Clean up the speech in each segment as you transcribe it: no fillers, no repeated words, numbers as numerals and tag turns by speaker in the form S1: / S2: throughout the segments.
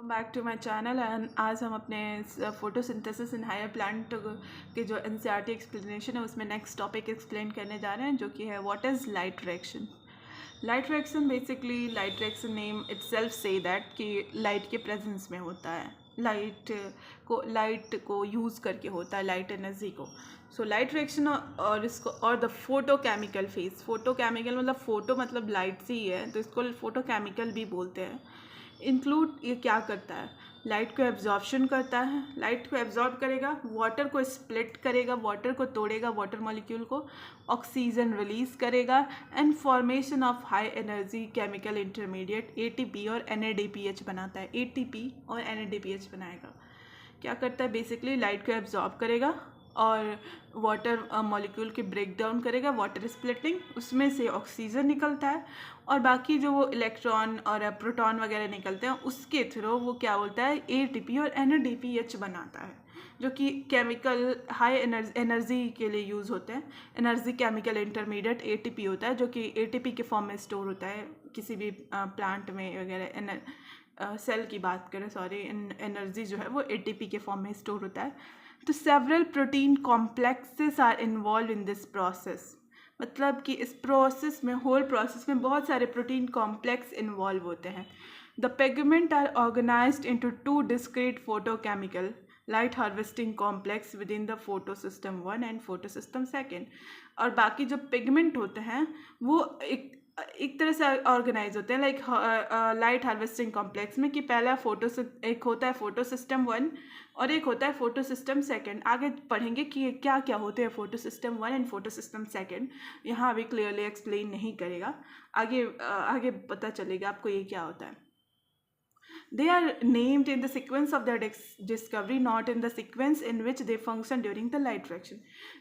S1: Back to my channel and आज हम अपने फोटोसिंथेसिस इन हायर प्लांट के जो एनसीईआरटी एक्सप्लेनेशन है उसमें नेक्स्ट टॉपिक एक्सप्लेन करने जा रहे हैं, जो कि है what is light reaction. Light reaction basically light reaction name itself say that कि लाइट के प्रेजेंस में होता है, लाइट को यूज़ करके होता है, लाइट एनर्जी को। सो लाइट रिएक्शन और इसको और द फोटोकेमिकल फेज, फोटोकेमिकल मतलब फोटो मतलब लाइट से ही है, तो इसको फोटोकेमिकल भी बोलते हैं। इंक्लूड ये क्या करता है, लाइट को एब्जॉर्प्शन करता है, लाइट को एब्जॉर्ब करेगा, वाटर को स्प्लिट करेगा, वाटर को तोड़ेगा, वाटर मॉलिक्यूल को, ऑक्सीजन रिलीज करेगा and formation of high energy chemical intermediate ATP और एनएडीपीएच बनाता है। एटीपी और एनएडीपीएच बनाएगा। क्या करता है, बेसिकली लाइट को एब्जॉर्ब करेगा और वाटर मॉलिक्यूल के ब्रेक डाउन करेगा, वाटर स्प्लिटिंग, उसमें से ऑक्सीजन निकलता है और बाकी जो वो इलेक्ट्रॉन और प्रोटॉन वगैरह निकलते हैं उसके थ्रू वो क्या बोलता है, एटीपी और एनएडीपीएच बनाता है, जो कि केमिकल हाई एनर्जी के लिए यूज़ होते हैं। एनर्जी केमिकल इंटरमीडिएट एटीपी होता है, जो कि एटीपी के फॉर्म में स्टोर होता है किसी भी प्लांट में वगैरह। सेल की बात करें, सॉरी, एनर्जी जो है वो एटीपी के फॉर्म में स्टोर होता है। तो several protein complexes are involve in this process, मतलब कि इस प्रोसेस में, होल प्रोसेस में बहुत सारे प्रोटीन कॉम्प्लेक्स इन्वॉल्व होते हैं। The pigment are organised into two discrete photochemical light harvesting complex within the photosystem 1 and photosystem 2। और बाकी जो पिगमेंट होते हैं वो एक तरह से ऑर्गेनाइज होते हैं लाइक लाइट हार्वेस्टिंग कॉम्प्लेक्स में, कि पहला एक होता है फोटो सिस्टम 1 और एक होता है फोटो सिस्टम 2। आगे पढ़ेंगे कि क्या क्या होते हैं photo system 1 and photosystem 2। यहाँ अभी क्लियरली एक्सप्लेन नहीं करेगा, आगे पता चलेगा आपको ये क्या होता है। They are named in the sequence of their discovery, not in the sequence in which they function during the light reaction.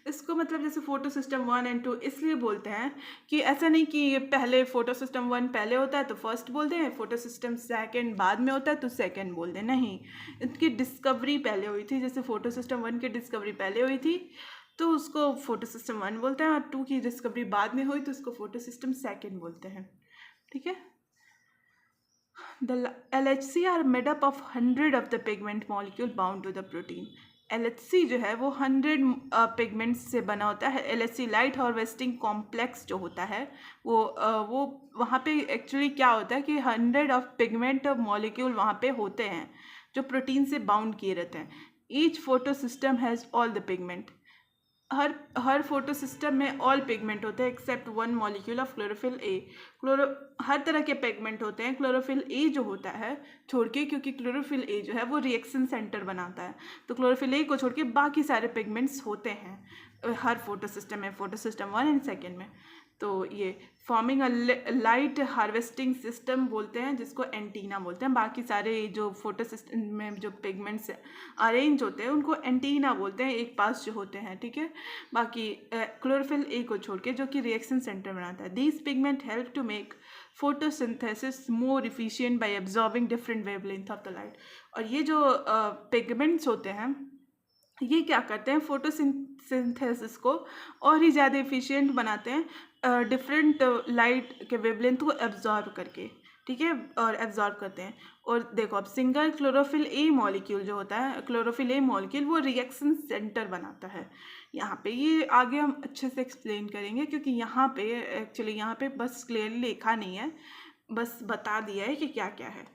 S1: इसको मतलब जैसे फोटो सिस्टम 1 एंड 2 इसलिए बोलते हैं कि ऐसा नहीं कि पहले फोटो सिस्टम 1 पहले होता है तो फर्स्ट बोलते हैं, फोटो सिस्टम 2 बाद में होता है तो सेकंड बोलते हैं। नहीं, इनकी डिस्कवरी पहले हुई थी। जैसे फोटो सिस्टम 1 की डिस्कवरी पहले हुई थी तो उसको फोटो सिस्टम 1 बोलते हैं, और 2 की डिस्कवरी बाद में हुई तो उसको फोटो सिस्टम 2 बोलते हैं। ठीक है। The LHC are made up of 100 of the pigment molecule bound to the protein. LHC जो है वो 100 पिगमेंट्स से बना होता है। LHC लाइट हार्वेस्टिंग कॉम्प्लेक्स जो होता है वो वहाँ पे एक्चुअली क्या होता है कि 100 ऑफ पिगमेंट मॉलिक्यूल वहाँ पे होते हैं जो प्रोटीन से बाउंड किए रहते हैं। Each photo system has all the pigment, her photo system में ऑल पिगमेंट होते हैं accept 1 molecule of chlorophyll A. हर तरह के पिगमेंट होते हैं, क्लोरोफिल ए जो होता है छोड़ के, क्योंकि क्लोरोफिल ए जो है वो रिएक्शन सेंटर बनाता है, तो क्लोरोफिल ए को छोड़ के बाकी सारे पिगमेंट्स होते हैं हर फोटो सिस्टम में, फोटो सिस्टम 1 एंड 2 में। तो ये forming a light harvesting system बोलते हैं, जिसको एंटीना बोलते हैं। बाकी सारे जो फोटो सिस्टम में जो पिगमेंट्स अरेंज होते हैं उनको एंटीना बोलते हैं, एक पास जो होते हैं। ठीक है। बाकी क्लोरोफिल ए को छोड़ के, जो कि रिएक्शन सेंटर बनाता है। These pigment help to make photosynthesis more efficient by absorbing different wavelength of the light. और ये जो पिगमेंट्स होते हैं ये क्या करते हैं, फोटोसिंथेसिस को और ही ज़्यादा एफिशिएंट बनाते हैं डिफरेंट लाइट के वेवलेंथ को एब्जॉर्ब करके। ठीक है, और एब्जॉर्ब करते हैं। और देखो अब सिंगल क्लोरोफिल ए मॉलिक्यूल जो होता है, क्लोरोफिल ए मॉलिक्यूल वो रिएक्शन सेंटर बनाता है। यहाँ पे ये आगे हम अच्छे से एक्सप्लेन करेंगे, क्योंकि यहाँ पे एक्चुअली यहाँ पे बस क्लियरली लिखा नहीं है, बस बता दिया है कि क्या क्या है।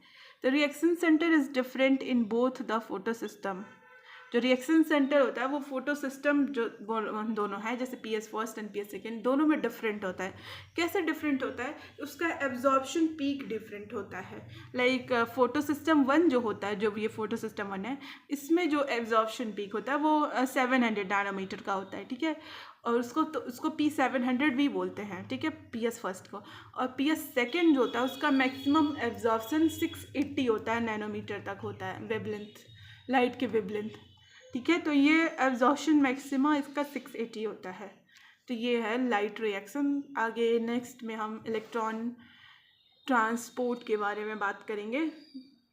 S1: तो reaction centre is different in both the photo system. जो रिएक्शन सेंटर होता है वो फोटो सिस्टम जो दोनों है, जैसे PS first and PS second, दोनों में डिफरेंट होता है। कैसे डिफरेंट होता है, उसका एब्जॉर्प्शन पीक डिफरेंट होता है। लाइक फोटो सिस्टम 1 जो होता है, जो ये फोटो सिस्टम 1 है, इसमें जो एब्जॉर्प्शन पीक होता है वो 700 नैनोमीटर का होता है। ठीक है, और उसको P700 भी बोलते हैं। ठीक है, PS फर्स्ट को। और PS सेकेंड जो होता है उसका मैक्सिमम एब्जॉर्प्शन 680 होता है, नैनोमीटर तक होता है वेवलेंथ, लाइट के वेवलेंथ। ठीक है, तो ये एब्जॉर्प्शन मैक्सिमा इसका 680 होता है। तो ये है लाइट रिएक्शन। आगे नेक्स्ट में हम इलेक्ट्रॉन ट्रांसपोर्ट के बारे में बात करेंगे।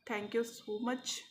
S1: Thank you so much.